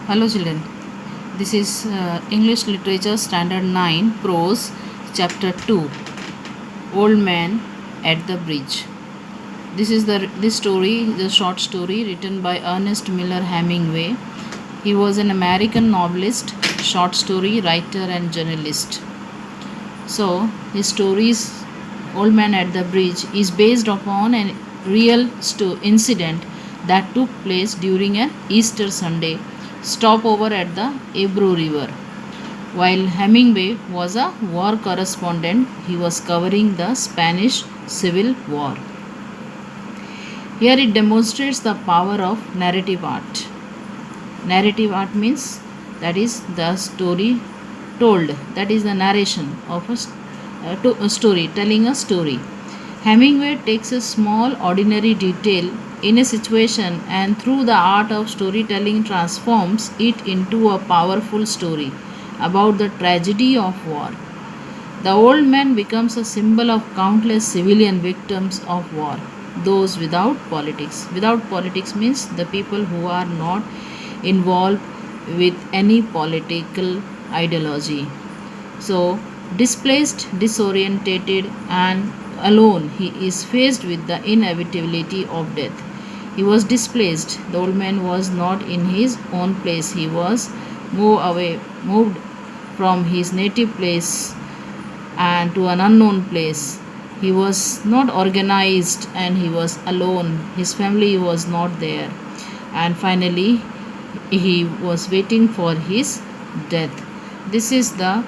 Hello children, this is English Literature Standard 9 Prose Chapter 2 Old Man at the Bridge. This story, the short story written by Ernest Miller Hemingway. He was an American novelist, short story writer and journalist. So his stories Old Man at the Bridge is based upon a real incident that took place during an Easter Sunday stopover at the Ebro River. While Hemingway was a war correspondent, he was covering the Spanish Civil War. Here it demonstrates the power of narrative art. Narrative art means that is the story told, that is the narration of a story, telling a story. Hemingway takes a small ordinary detail in a situation and through the art of storytelling transforms it into a powerful story about the tragedy of war. The old man becomes a symbol of countless civilian victims of war, those without politics. Without politics means the people who are not involved with any political ideology. So, displaced, disorientated, and alone, he is faced with the inevitability of death. He was displaced. The old man was not in his own place. He was moved from his native place and to an unknown place. He was not organized and he was alone. His family was not there. And finally, he was waiting for his death. This is the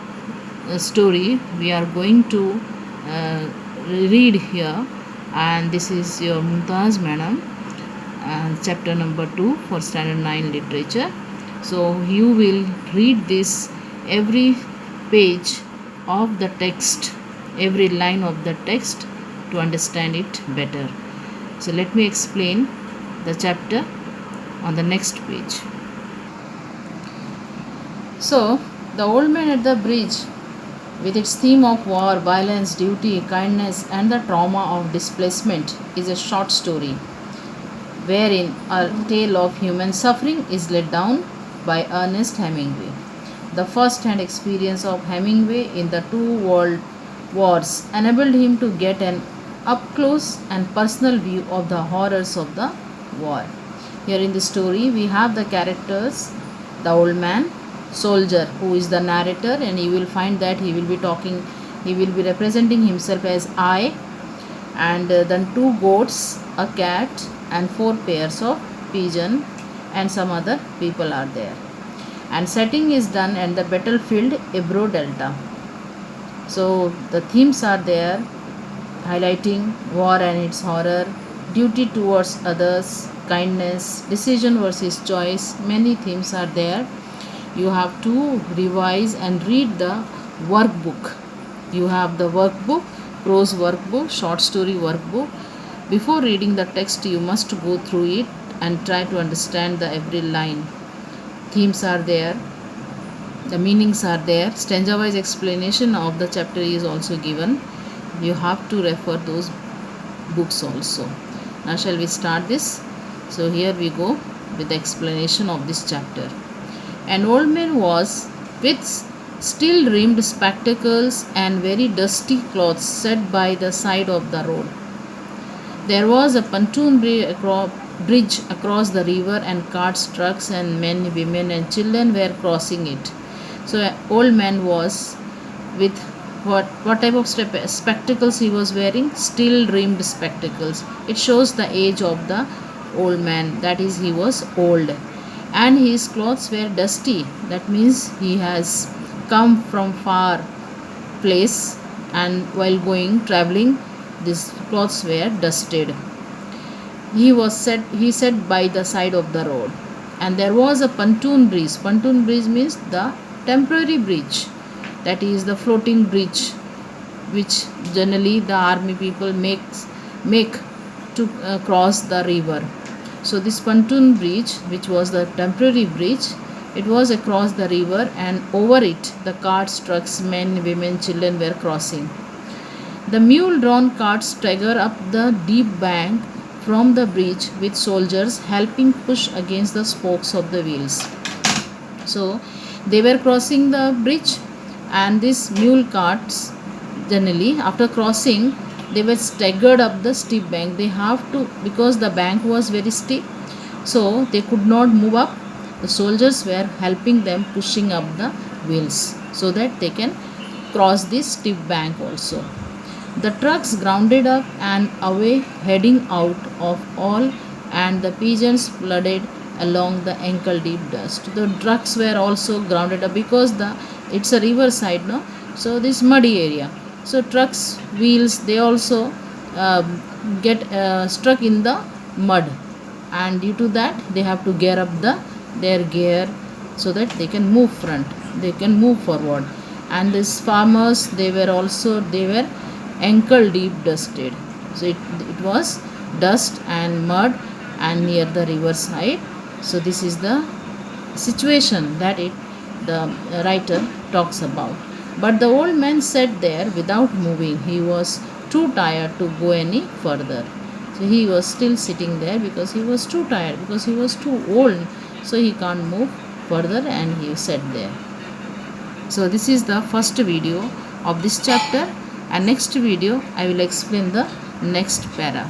story we are going to read here, and this is your Mumtaz madam, and chapter number 2 for standard 9 literature. So you will read this every page of the text, every line of the text to understand it better. So let me explain the chapter on the next page. So the old man at the bridge, with its theme of war, violence, duty, kindness, and the trauma of displacement, is a short story wherein a tale of human suffering is laid down by Ernest Hemingway. The first hand experience of Hemingway in the two world wars enabled him to get an up close and personal view of the horrors of the war. Here in the story, we have the characters: the old man, soldier, who is the narrator, and you will find that he will be representing himself as I, and then two goats, a cat, and four pairs of pigeon, and some other people are there. And setting is done at the battlefield Ebro Delta. So the themes are there, highlighting war and its horror, duty towards others, kindness, decision versus choice. Many themes are there. You have to revise and read the workbook. You have the workbook, prose workbook, short story workbook. Before reading the text, you must go through it and try to understand the every line. Themes are there, the meanings are there, stanza wise explanation of the chapter is also given. You have to refer those books also. Now shall we start this? So here we go with the explanation of this chapter. An old man was, with steel rimmed spectacles and very dusty clothes, sat by the side of the road. There was a pontoon bridge across the river, and carts, trucks, and men, women, and children were crossing it. So an old man was with what type of spectacles he was wearing? Steel rimmed spectacles. It shows the age of the old man, that is, he was old. And his clothes were dusty, that means he has come from far place, and while traveling, these clothes were dusted. He sat by the side of the road, and there was a pontoon bridge. Pontoon bridge means the temporary bridge, that is the floating bridge which generally the army people make to cross the river. So this pontoon bridge, which was the temporary bridge, it was across the river, and over it the carts, trucks, men, women, children were crossing. The mule-drawn carts stagger up the deep bank from the bridge, with soldiers helping push against the spokes of the wheels. So they were crossing the bridge, and these mule carts, generally after crossing, they were staggered up the steep bank. They have to, because the bank was very steep, so they could not move up. The soldiers were helping them, pushing up the wheels so that they can cross this steep bank also. The trucks grounded up and away, heading out of all, and the pigeons flooded along the ankle deep dust. The trucks were also grounded up because it's a riverside, no? So this muddy area. So trucks wheels, they also get stuck in the mud, and due to that they have to gear up their gear so that they can move forward. And these farmers, they were ankle deep dusted. So it was dust and mud and near the riverside. So this is the situation that the writer talks about. But the old man sat there without moving. He was too tired to go any further. So he was still sitting there because he was too tired, because he was too old. So he can't move further, and he sat there. So this is the first video of this chapter, and next video I will explain the next para.